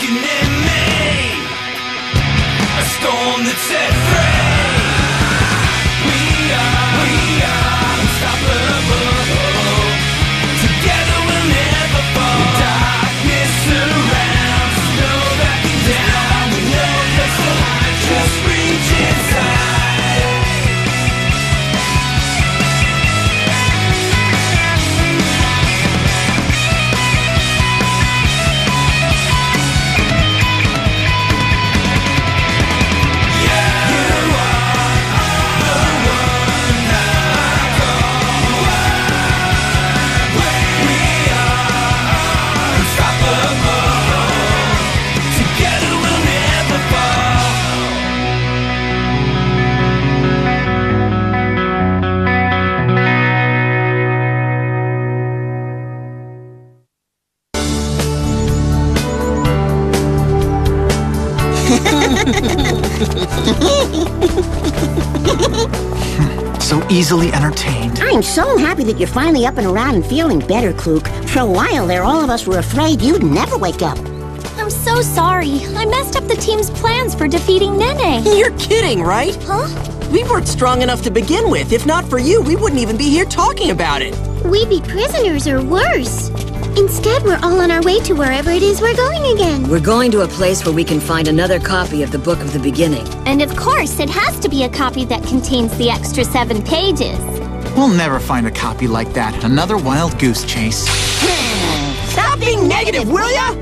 awakening me, a storm that set free. We are unstoppable. Together we'll never fall. When darkness surrounds, no backing down. We know that's the line, just reach inside. So easily entertained. I'm so happy that you're finally up and around and feeling better, Klook. For a while there, all of us were afraid you'd never wake up. I'm so sorry. I messed up the team's plans for defeating Nene. You're kidding, right? Huh? We weren't strong enough to begin with. If not for you, we wouldn't even be here talking about it. We'd be prisoners or worse. Instead, we're all on our way to wherever it is we're going again. We're going to a place where we can find another copy of the Book of the Beginning. And of course, it has to be a copy that contains the extra 7 pages. We'll never find a copy like that. Another wild goose chase. Stop being negative, will ya?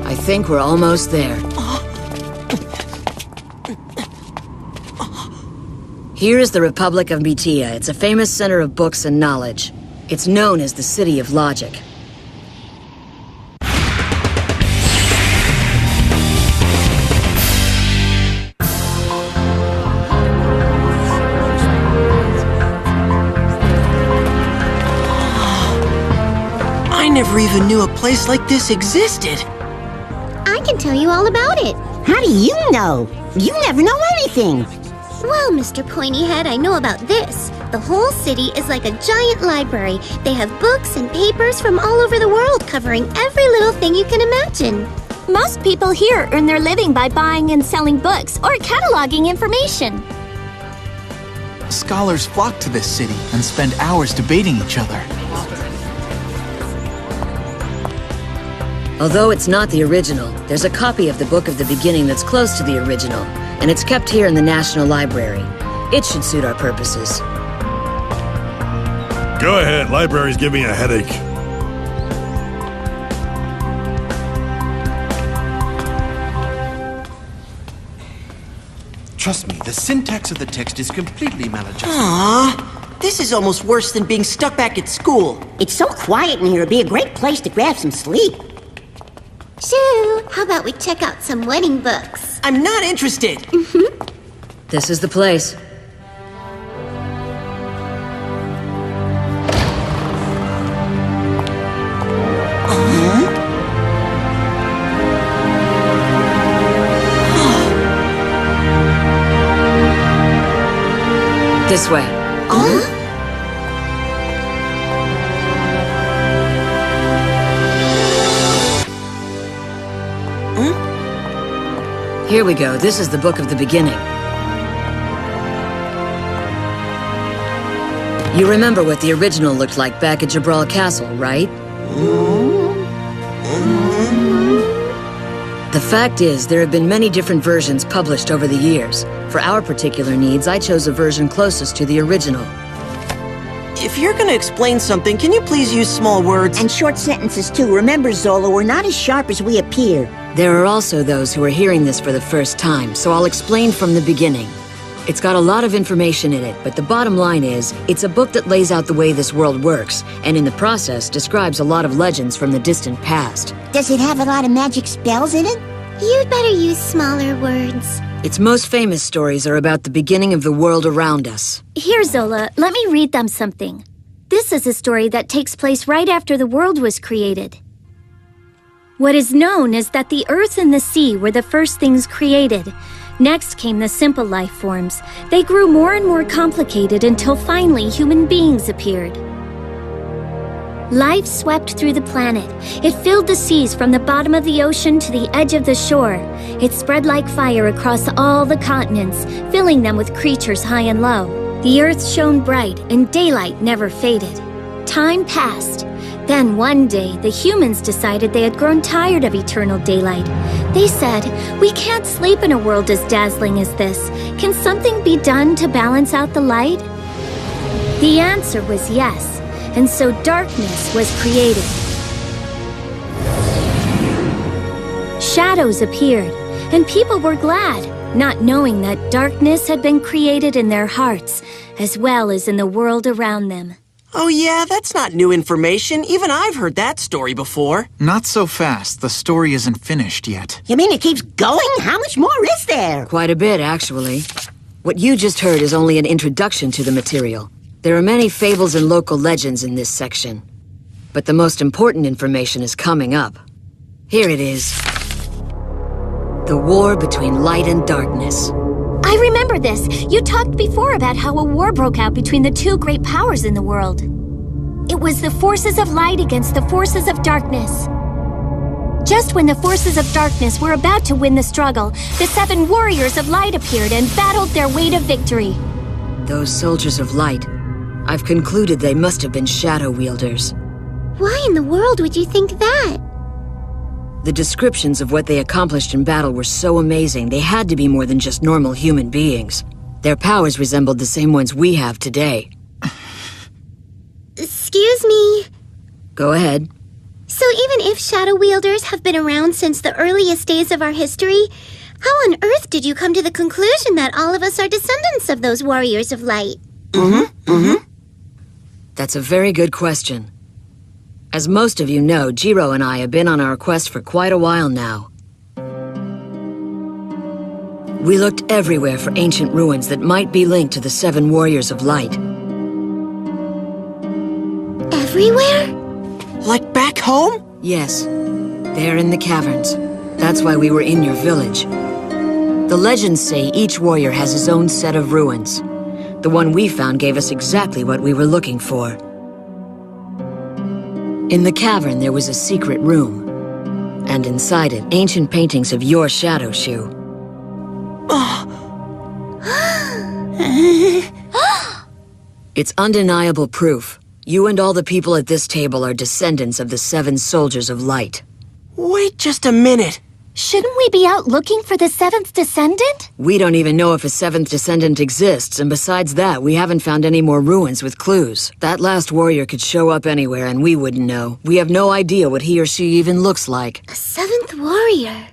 I think we're almost there. Here is the Republic of Metea. It's a famous center of books and knowledge. It's known as the City of Logic. I never even knew a place like this existed. I can tell you all about it. How do you know? You never know anything. Well, Mr. Pointyhead, I know about this. The whole city is like a giant library. They have books and papers from all over the world covering every little thing you can imagine. Most people here earn their living by buying and selling books or cataloging information. Scholars flock to this city and spend hours debating each other. Although it's not the original, there's a copy of the Book of the Beginning that's close to the original, and it's kept here in the National Library. It should suit our purposes. Go ahead, library's giving me a headache. Trust me, the syntax of the text is completely maladjusted. Aww, this is almost worse than being stuck back at school. It's so quiet in here, it'd be a great place to grab some sleep. Shoo, how about we check out some wedding books? I'm not interested. This is the place. This way. Here we go. This is the Book of the Beginning. You remember what the original looked like back at Jabral Castle, right? The fact is, there have been many different versions published over the years. For our particular needs, I chose a version closest to the original. If you're gonna explain something, can you please use small words? And short sentences, too. Remember, Zola, we're not as sharp as we appear. There are also those who are hearing this for the first time, so I'll explain from the beginning. It's got a lot of information in it, but the bottom line is, it's a book that lays out the way this world works, and in the process describes a lot of legends from the distant past. Does it have a lot of magic spells in it? You'd better use smaller words. Its most famous stories are about the beginning of the world around us. Here, Zola, let me read them something. This is a story that takes place right after the world was created. What is known is that the earth and the sea were the first things created. Next came the simple life forms. They grew more and more complicated until finally human beings appeared. Life swept through the planet. It filled the seas from the bottom of the ocean to the edge of the shore. It spread like fire across all the continents, filling them with creatures high and low. The earth shone bright, and daylight never faded. Time passed. Then one day, the humans decided they had grown tired of eternal daylight. They said, "We can't sleep in a world as dazzling as this. Can something be done to balance out the light?" The answer was yes, and so darkness was created. Shadows appeared, and people were glad, not knowing that darkness had been created in their hearts, as well as in the world around them. Oh yeah, that's not new information. Even I've heard that story before. Not so fast. The story isn't finished yet. You mean it keeps going? How much more is there? Quite a bit, actually. What you just heard is only an introduction to the material. There are many fables and local legends in this section. But the most important information is coming up. Here it is. The war between light and darkness. I remember this. You talked before about how a war broke out between the two great powers in the world. It was the forces of light against the forces of darkness. Just when the forces of darkness were about to win the struggle, the 7 warriors of light appeared and battled their way to victory. Those soldiers of light. I've concluded they must have been shadow wielders. Why in the world would you think that? The descriptions of what they accomplished in battle were so amazing, they had to be more than just normal human beings. Their powers resembled the same ones we have today. Excuse me. Go ahead. So even if shadow wielders have been around since the earliest days of our history, how on earth did you come to the conclusion that all of us are descendants of those warriors of light? That's a very good question. As most of you know, Jiro and I have been on our quest for quite a while now. We looked everywhere for ancient ruins that might be linked to the 7 warriors of light. Everywhere? Like back home? Yes, there in the caverns. That's why we were in your village. The legends say each warrior has his own set of ruins. The one we found gave us exactly what we were looking for. In the cavern, there was a secret room. And inside it, ancient paintings of your Shadow Shoe. It's undeniable proof. You and all the people at this table are descendants of the 7 soldiers of light. Wait just a minute. Shouldn't we be out looking for the 7th descendant? We don't even know if a 7th descendant exists, and besides that, we haven't found any more ruins with clues. That last warrior could show up anywhere and we wouldn't know. We have no idea what he or she even looks like. A 7th warrior.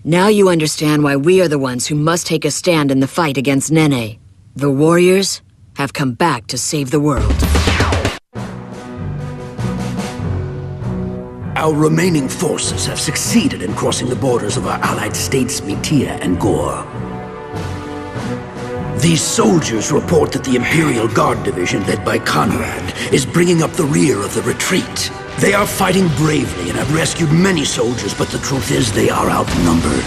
Now you understand why we are the ones who must take a stand in the fight against Nene. The warriors have come back to save the world. Our remaining forces have succeeded in crossing the borders of our allied states, Mitia and Gore. These soldiers report that the Imperial Guard Division, led by Conrad, is bringing up the rear of the retreat. They are fighting bravely and have rescued many soldiers, but the truth is they are outnumbered.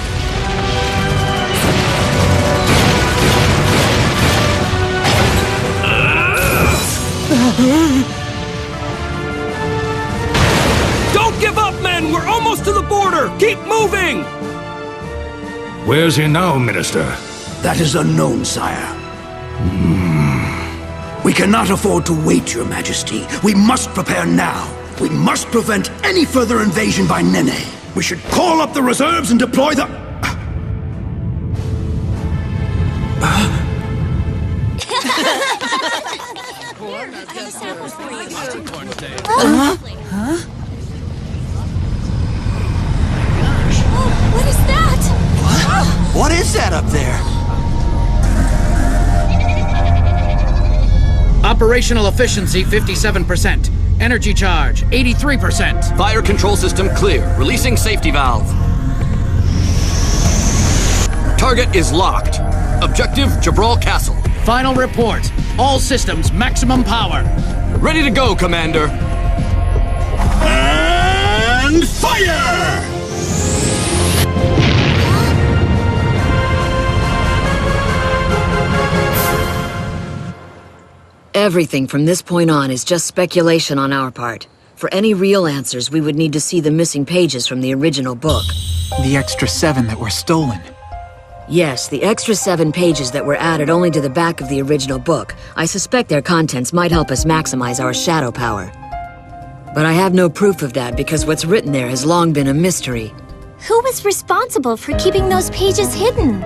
Don't give up, men! We're almost to the border! Keep moving! Where's he now, Minister? That is unknown, sire. We cannot afford to wait, Your Majesty. We must prepare now. We must prevent any further invasion by Nene. We should call up the reserves and deploy the... What is that? What is that up there? Operational efficiency 57%. Energy charge 83%. Fire control system clear. Releasing safety valve. Target is locked. Objective Jabral Castle. Final report. All systems maximum power. Ready to go, Commander. And fire! Everything from this point on is just speculation on our part. For any real answers, we would need to see the missing pages from the original book. The extra 7 that were stolen. Yes, the extra 7 pages that were added only to the back of the original book. I suspect their contents might help us maximize our shadow power. But I have no proof of that because what's written there has long been a mystery. Who was responsible for keeping those pages hidden?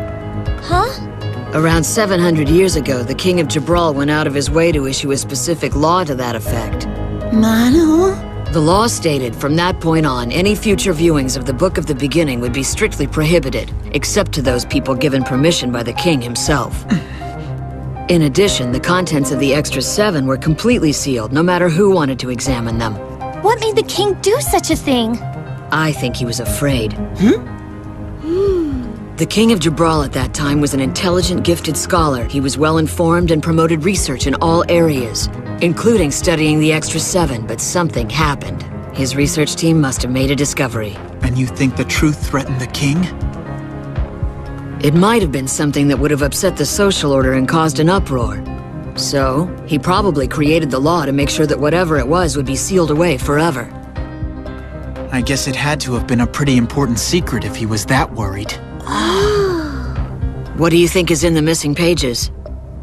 Huh? Around 700 years ago, the King of Jabral went out of his way to issue a specific law to that effect. Manu? The law stated, from that point on, any future viewings of the Book of the Beginning would be strictly prohibited, except to those people given permission by the king himself. In addition, the contents of the extra 7 were completely sealed, no matter who wanted to examine them. What made the king do such a thing? I think he was afraid. The King of Jabral at that time was an intelligent, gifted scholar. He was well-informed and promoted research in all areas, including studying the extra 7, but something happened. His research team must have made a discovery. And you think the truth threatened the king? It might have been something that would have upset the social order and caused an uproar. So, he probably created the law to make sure that whatever it was would be sealed away forever. I guess it had to have been a pretty important secret if he was that worried. What do you think is in the missing pages?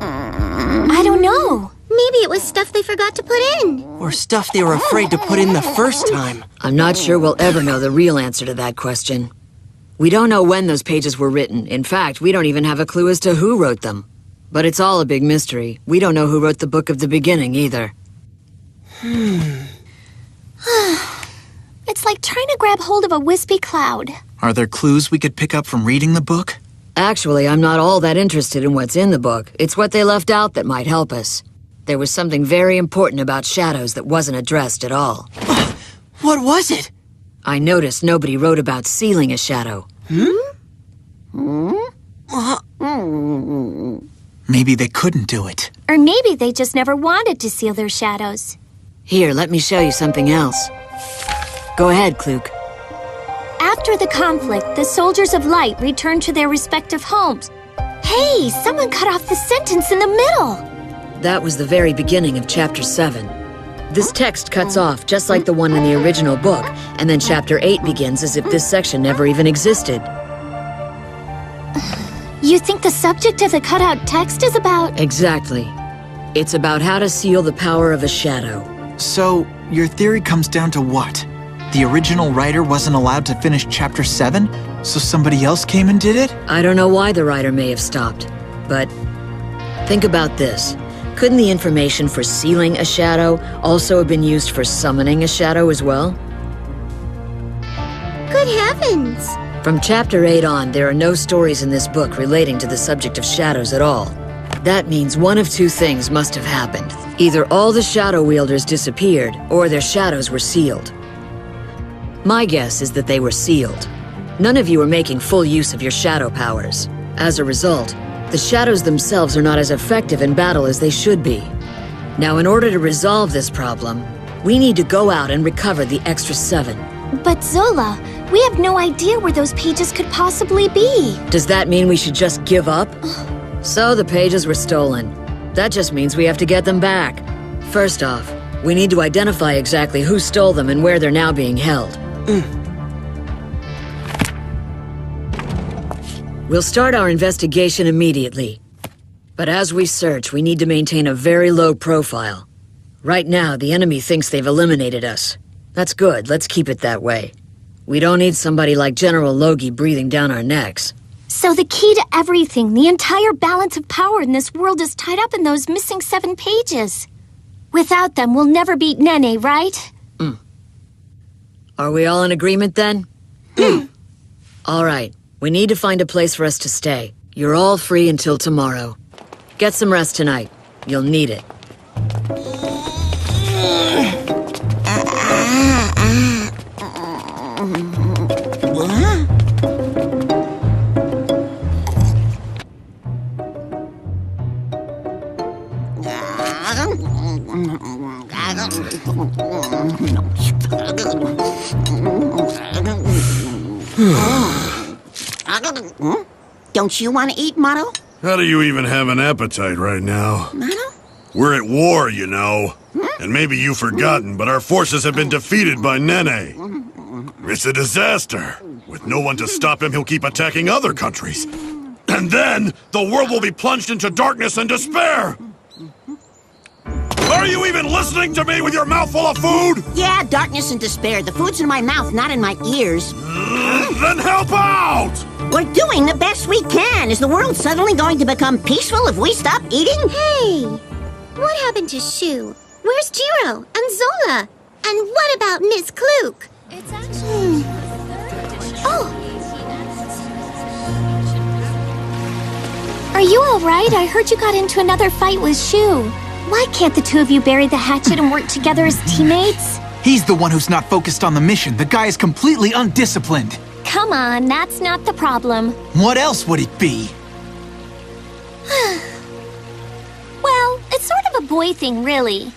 I don't know. Maybe it was stuff they forgot to put in. Or stuff they were afraid to put in the first time. I'm not sure we'll ever know the real answer to that question. We don't know when those pages were written. In fact, we don't even have a clue as to who wrote them. But it's all a big mystery. We don't know who wrote the Book of the Beginning either. It's like trying to grab hold of a wispy cloud. Are there clues we could pick up from reading the book? Actually, I'm not all that interested in what's in the book. It's what they left out that might help us. There was something very important about shadows that wasn't addressed at all. What was it? I noticed nobody wrote about sealing a shadow. Maybe they couldn't do it. Or maybe they just never wanted to seal their shadows. Here, let me show you something else. Go ahead, Klook. After the conflict, the soldiers of light returned to their respective homes. Hey, someone cut off the sentence in the middle. That was the very beginning of Chapter 7. This text cuts off just like the one in the original book, and then Chapter 8 begins as if this section never even existed. You think the subject of the cutout text is about... Exactly. It's about how to seal the power of a shadow. So, your theory comes down to what? The original writer wasn't allowed to finish Chapter 7, so somebody else came and did it? I don't know why the writer may have stopped, but think about this. Couldn't the information for sealing a shadow also have been used for summoning a shadow as well? Good heavens! From Chapter 8 on, there are no stories in this book relating to the subject of shadows at all. That means one of two things must have happened. Either all the shadow wielders disappeared, or their shadows were sealed. My guess is that they were sealed. None of you are making full use of your shadow powers. As a result, the shadows themselves are not as effective in battle as they should be. Now, in order to resolve this problem, we need to go out and recover the extra 7. But Zola, we have no idea where those pages could possibly be. Does that mean we should just give up? So the pages were stolen. That just means we have to get them back. First off, we need to identify exactly who stole them and where they're now being held. We'll start our investigation immediately. But as we search, we need to maintain a very low profile. Right now, the enemy thinks they've eliminated us. That's good, let's keep it that way. We don't need somebody like General Logi breathing down our necks. So the key to everything, the entire balance of power in this world is tied up in those missing 7 pages. Without them, we'll never beat Nene, right? Are we all in agreement then? All right, we need to find a place for us to stay. You're all free until tomorrow. Get some rest tonight. You'll need it. Don't you want to eat, Mano? How do you even have an appetite right now? Mano? We're at war, you know. And maybe you've forgotten, but our forces have been defeated by Nene. It's a disaster. With no one to stop him, he'll keep attacking other countries. And then, the world will be plunged into darkness and despair! Are you even listening to me with your mouth full of food? Yeah, darkness and despair. The food's in my mouth, not in my ears. Then help out! We're doing the best we can. Is the world suddenly going to become peaceful if we stop eating? Hey! What happened to Shu? Where's Jiro and Zola? And what about Miss Klook? It's actually... Oh! Are you alright? I heard you got into another fight with Shu. Why can't the two of you bury the hatchet and work together as teammates? He's the one who's not focused on the mission. The guy is completely undisciplined. Come on, that's not the problem. What else would it be? Well, it's sort of a boy thing, really.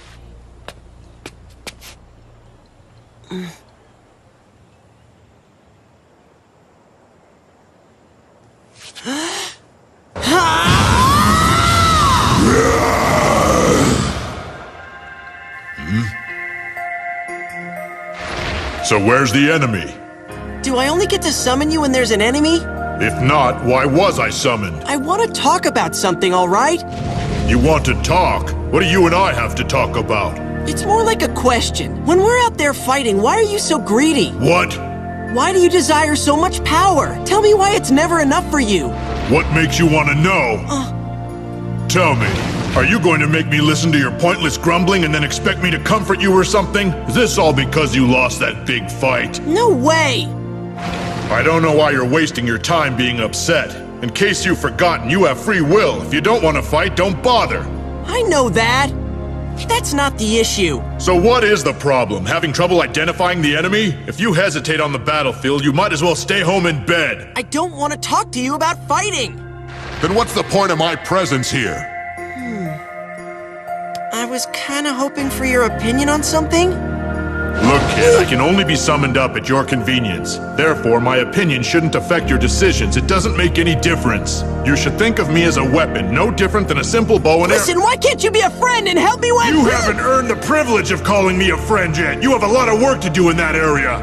So where's the enemy? Do I only get to summon you when there's an enemy? If not, why was I summoned? I want to talk about something, all right? You want to talk? What do you and I have to talk about? It's more like a question. When we're out there fighting, why are you so greedy? What? Why do you desire so much power? Tell me why it's never enough for you. What makes you want to know? Tell me, are you going to make me listen to your pointless grumbling and then expect me to comfort you or something? Is this all because you lost that big fight? No way! I don't know why you're wasting your time being upset. In case you've forgotten, you have free will. If you don't want to fight, don't bother. I know that. That's not the issue. So what is the problem? Having trouble identifying the enemy? If you hesitate on the battlefield, you might as well stay home in bed. I don't want to talk to you about fighting. Then what's the point of my presence here? I was kind of hoping for your opinion on something. Look, kid, I can only be summoned up at your convenience. Therefore, my opinion shouldn't affect your decisions. It doesn't make any difference. You should think of me as a weapon, no different than a simple bow and arrow. Listen, why can't you be a friend and help me with... You haven't earned the privilege of calling me a friend yet. You have a lot of work to do in that area.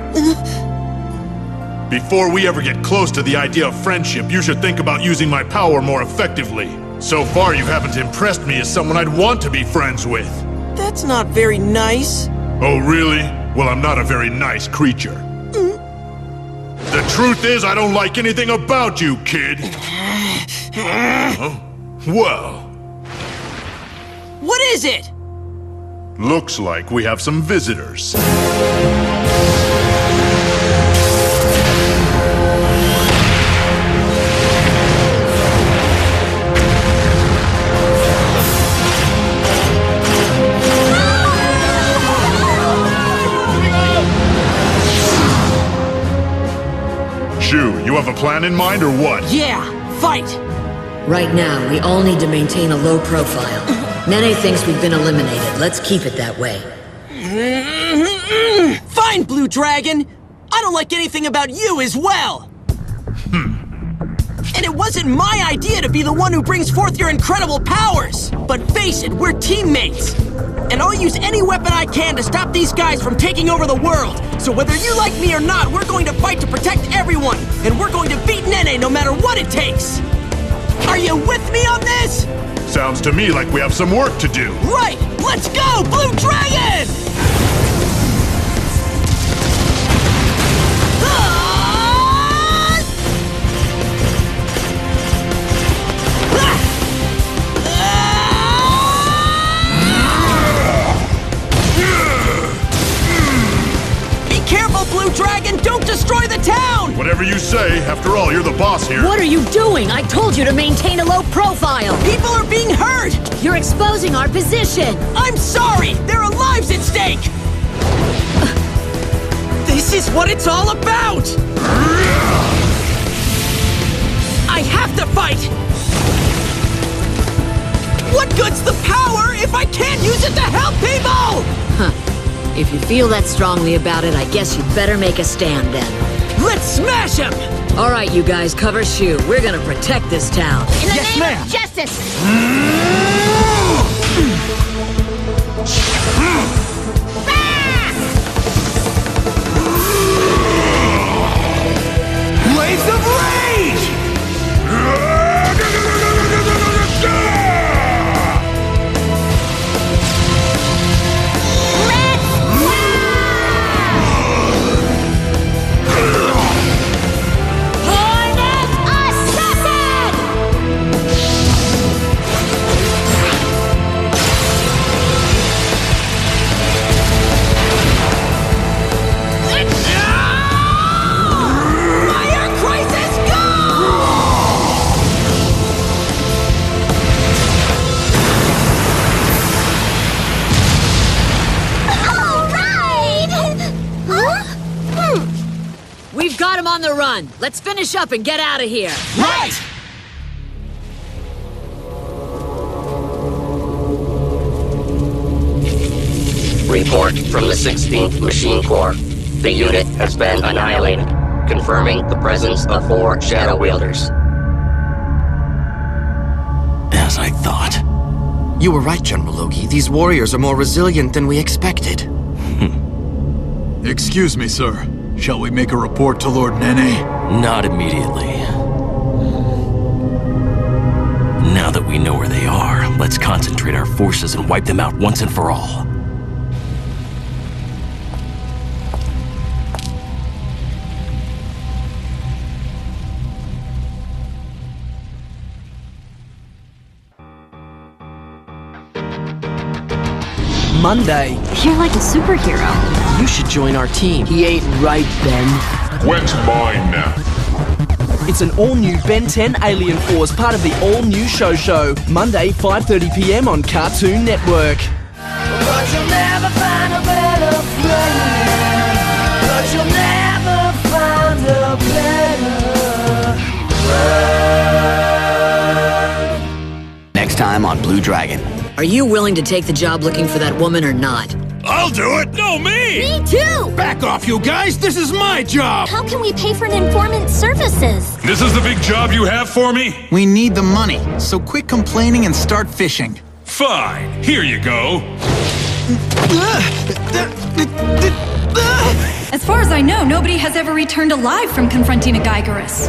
Before we ever get close to the idea of friendship, you should think about using my power more effectively. So far, you haven't impressed me as someone I'd want to be friends with. That's not very nice. Oh, really? Well, I'm not a very nice creature. The truth is, I don't like anything about you, kid. Well... What is it? Looks like we have some visitors. You have a plan in mind, or what? Yeah, fight! Right now, we all need to maintain a low profile. Nene thinks we've been eliminated. Let's keep it that way. Fine, Blue Dragon! I don't like anything about you as well! And it wasn't my idea to be the one who brings forth your incredible powers! But face it, we're teammates! And I'll use any weapon I can to stop these guys from taking over the world! So whether you like me or not, we're going to fight to protect everyone! And we're going to beat Nene no matter what it takes! Are you with me on this? Sounds to me like we have some work to do. Right! Let's go, Blue Dragon! Blue Dragon, don't destroy the town! Whatever you say. After all, you're the boss here. What are you doing? I told you to maintain a low profile. People are being hurt! You're exposing our position. I'm sorry! There are lives at stake! This is what it's all about! I have to fight! What good's the power if I can't use it to help people? Huh. If you feel that strongly about it, I guess you'd better make a stand then. Let's smash him! All right, you guys, cover Shu. We're gonna protect this town. In the name of justice! Blades of Rage! We've got him on the run. Let's finish up and get out of here. Right! Report from the 16th Machine Corps. The unit has been annihilated, confirming the presence of 4 Shadow Wielders. As I thought. You were right, General Loki. These warriors are more resilient than we expected. Excuse me, sir. Shall we make a report to Lord Nene? Not immediately. Now that we know where they are, let's concentrate our forces and wipe them out once and for all. Monday. You're like a superhero. You should join our team. He ain't right, Ben. When's mine now? It's an all-new Ben 10 Alien Force, part of the all-new Show. Monday, 5:30 p.m. on Cartoon Network. But you'll never find a better friend. But you'll never find a better friend. Next time on Blue Dragon. Are you willing to take the job looking for that woman or not? I'll do it! No, me! Me too! Back off, you guys! This is my job! How can we pay for an informant's services? This is the big job you have for me? We need the money, so quit complaining and start fishing. Fine. Here you go. As far as I know, nobody has ever returned alive from confronting a Gygerus.